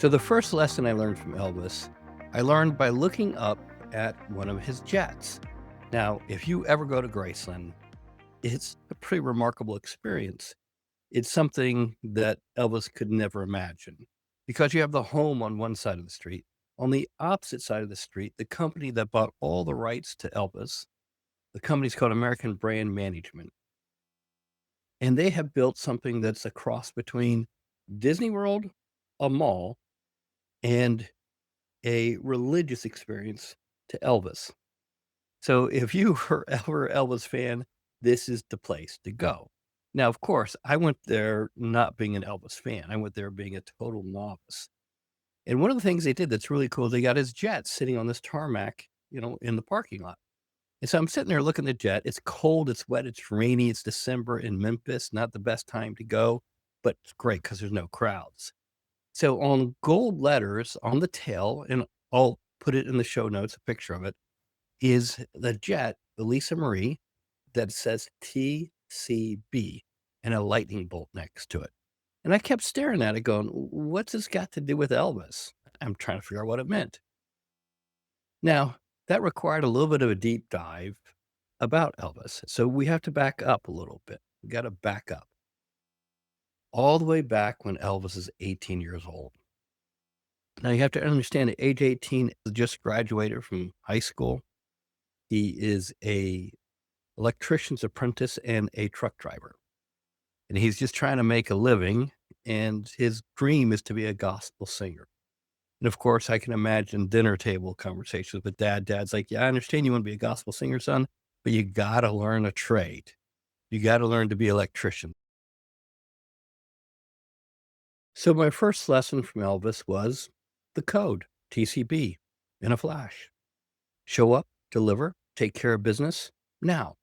So the first lesson I learned from Elvis, I learned by looking up at one of his jets. Now, if you ever go to Graceland, it's a pretty remarkable experience. It's something that Elvis could never imagine because you have the home on one side of the street. On the opposite side of the street, the company that bought all the rights to Elvis, the company's called American Brand Management. And they have built something that's a cross between Disney World, a mall, and a religious experience to Elvis. So if you were ever an Elvis fan, this is the place to go. Now, of course, I went there not being an Elvis fan. I went there being a total novice. And one of the things they did that's really cool, they got his jet sitting on this tarmac, in the parking lot. And so I'm sitting there looking at the jet. It's cold, it's wet, it's rainy, it's December in Memphis, not the best time to go, but it's great because there's no crowds. So on gold letters on the tail, and I'll put it in the show notes, a picture of it, is the jet, the Lisa Marie, that says TCB and a lightning bolt next to it. And I kept staring at it going, what's this got to do with Elvis? I'm trying to figure out what it meant. Now, that required a little bit of a deep dive about Elvis. So we have to back up a little bit. We got to back up all the way back when Elvis is 18 years old. Now you have to understand at age 18, he just graduated from high school. He is a electrician's apprentice and a truck driver. And he's just trying to make a living, and his dream is to be a gospel singer. And of course, I can imagine dinner table conversations with dad. Dad's like, yeah, I understand you want to be a gospel singer, son, but you got to learn a trade. You got to learn to be an electrician. So my first lesson from Elvis was the code, TCB, in a flash. Show up, deliver, take care of business now.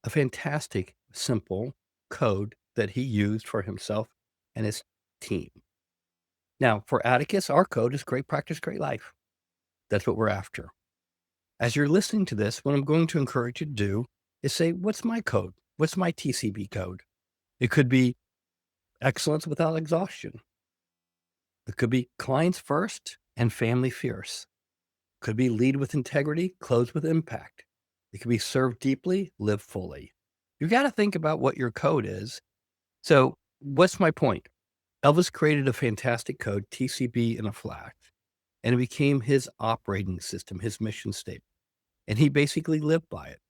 A fantastic, simple code that he used for himself and his team. Now, for Atticus, our code is great practice, great life. That's what we're after. As you're listening to this, what I'm going to encourage you to do is say, what's my code? What's my TCB code? It could be excellence without exhaustion. It could be clients first and family fierce. It could be lead with integrity, close with impact. It could be serve deeply, live fully. You got to think about what your code is. So what's my point? Elvis created a fantastic code, TCB in a flash, and it became his operating system, his mission statement. And he basically lived by it.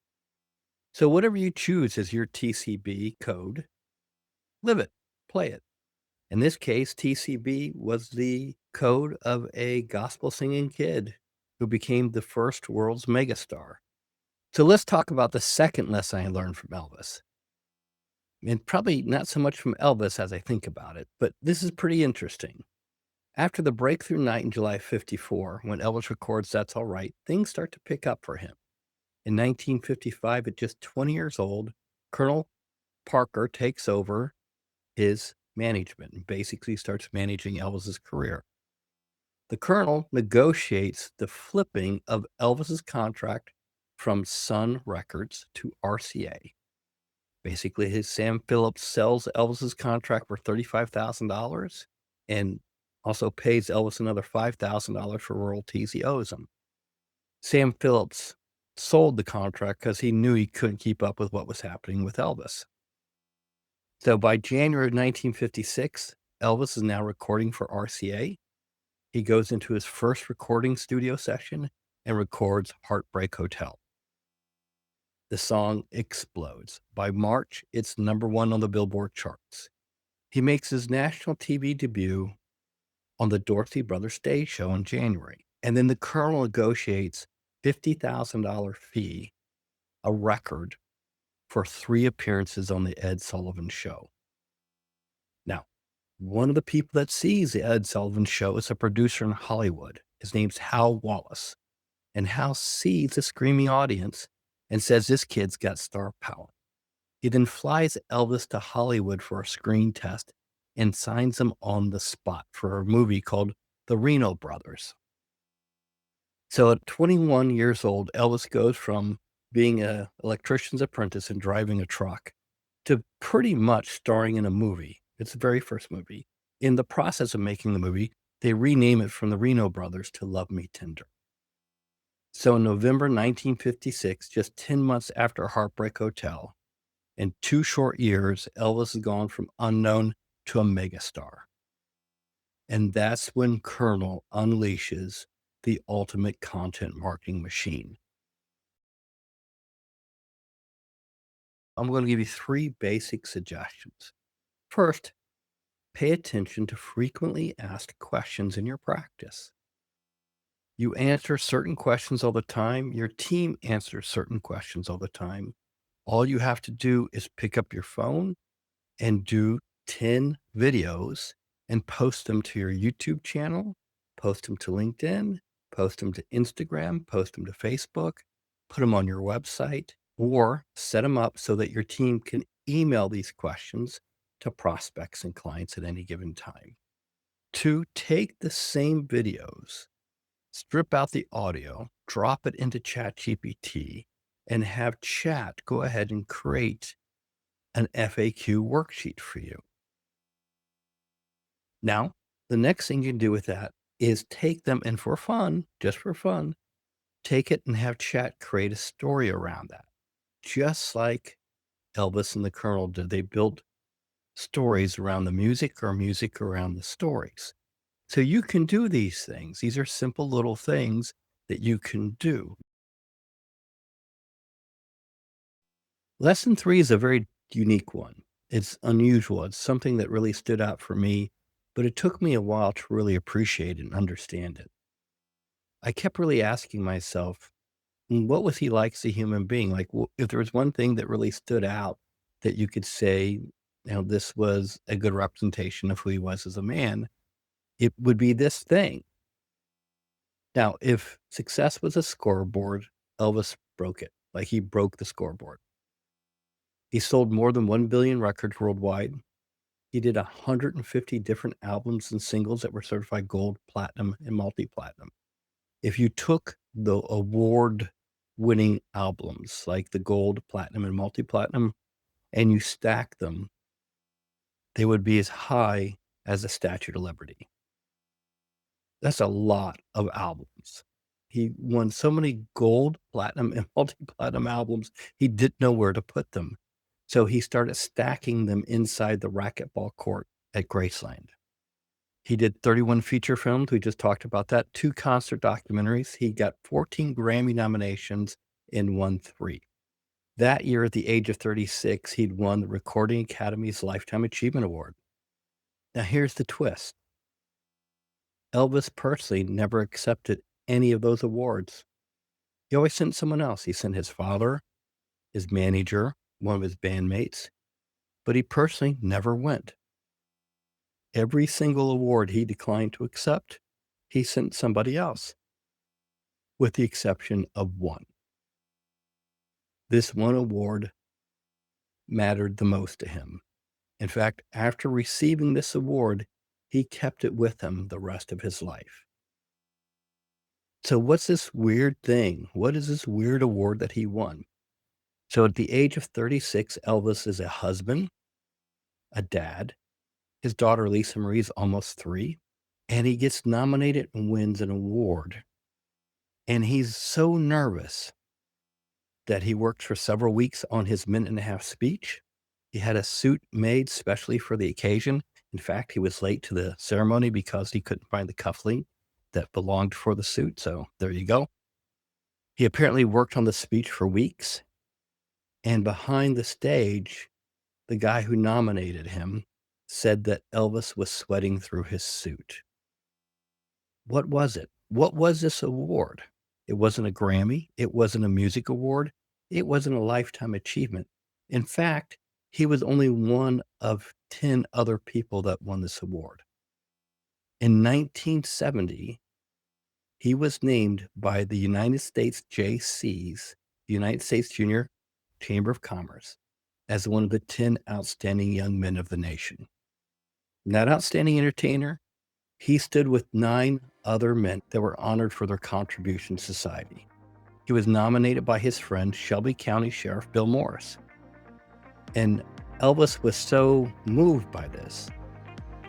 So whatever you choose as your TCB code, live it, play it. In this case, TCB was the code of a gospel singing kid who became the first world's megastar. So let's talk about the second lesson I learned from Elvis. And probably not so much from Elvis as I think about it, but this is pretty interesting. After the breakthrough night in July 54, when Elvis records That's All Right, things start to pick up for him. In 1955, at just 20 years old, Colonel Parker takes over his management and basically starts managing Elvis's career. The colonel negotiates the flipping of Elvis's contract from Sun Records to RCA. Basically, his Sam Phillips sells Elvis's contract for $35,000 and also pays Elvis another $5,000 for royalties he owes him. Sam Phillips sold the contract because he knew he couldn't keep up with what was happening with Elvis. So by January of 1956, Elvis is now recording for RCA. He goes into his first recording studio session and records Heartbreak Hotel. The song explodes. By March, it's #1 on the Billboard charts. He makes his national TV debut on the Dorothy Brothers stage show in January. And then the colonel negotiates $50,000 fee, a record, for 3 appearances on the Ed Sullivan Show. Now, one of the people that sees the Ed Sullivan Show is a producer in Hollywood. His name's Hal Wallace. And Hal sees the screaming audience and says, this kid's got star power. He then flies Elvis to Hollywood for a screen test and signs him on the spot for a movie called The Reno Brothers. So at 21 years old, Elvis goes from being an electrician's apprentice and driving a truck to pretty much starring in a movie. It's the very first movie. In the process of making the movie, They rename it from the Reno brothers to Love Me Tender. So in November 1956, just 10 months after Heartbreak Hotel, in 2 short years, Elvis has gone from unknown to a megastar. And that's when Colonel unleashes the ultimate content marketing machine. I'm going to give you 3 basic suggestions. First, pay attention to frequently asked questions in your practice. You answer certain questions all the time. Your team answers certain questions all the time. All you have to do is pick up your phone and do 10 videos and post them to your YouTube channel, post them to LinkedIn, post them to Instagram, post them to Facebook, put them on your website, or set them up so that your team can email these questions to prospects and clients at any given time. 2, take the same videos, strip out the audio, drop it into ChatGPT, and have Chat go ahead and create an FAQ worksheet for you. Now, the next thing you can do with that is take them and for fun, just for fun, take it and have Chat create a story around that. Just like Elvis and the Colonel did. They built stories around the music or music around the stories. So you can do these things. These are simple little things that you can do. Lesson 3 is a very unique one. It's unusual. It's something that really stood out for me, but it took me a while to really appreciate and understand it. I kept really asking myself, what was he like as a human being? Like, if there was one thing that really stood out that you could say, this was a good representation of who he was as a man, it would be this thing. Now, if success was a scoreboard, Elvis broke it. Like, he broke the scoreboard. He sold more than 1 billion records worldwide. He did 150 different albums and singles that were certified gold, platinum, and multi-platinum. If you took the award-winning albums, like the gold, platinum, and multi-platinum, and you stack them, they would be as high as the Statue of Liberty. That's a lot of albums. He won so many gold, platinum, and multi-platinum albums, he didn't know where to put them. So he started stacking them inside the racquetball court at Graceland. He did 31 feature films. We just talked about that. 2 concert documentaries. He got 14 Grammy nominations and won 3. That year, at the age of 36, he'd won the Recording Academy's Lifetime Achievement Award. Now, here's the twist. Elvis Presley never accepted any of those awards. He always sent someone else. He sent his father, his manager, one of his bandmates, but he personally never went. Every single award he declined to accept, he sent somebody else, with the exception of one. This one award mattered the most to him. In fact, after receiving this award, he kept it with him the rest of his life. So what's this weird thing? What is this weird award that he won? So at the age of 36, Elvis is a husband, a dad. His daughter, Lisa Marie, is almost 3, and he gets nominated and wins an award. And he's so nervous that he worked for several weeks on his minute-and-a-half speech. He had a suit made specially for the occasion. In fact, he was late to the ceremony because he couldn't find the cufflink that belonged for the suit. So there you go. He apparently worked on the speech for weeks. And behind the stage, the guy who nominated him said that Elvis was sweating through his suit. What was it? What was this award? It wasn't a Grammy. It wasn't a music award. It wasn't a lifetime achievement. In fact, he was only one of 10 other people that won this award. In 1970, he was named by the United States JC's, the United States Junior Chamber of Commerce, as one of the 10 outstanding young men of the nation. That outstanding entertainer, he stood with 9 other men that were honored for their contribution to society. He was nominated by his friend, Shelby County Sheriff Bill Morris. And Elvis was so moved by this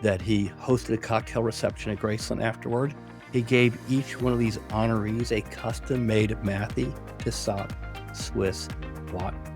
that he hosted a cocktail reception at Graceland afterward. He gave each one of these honorees a custom-made Matthew Tissot Swiss watch.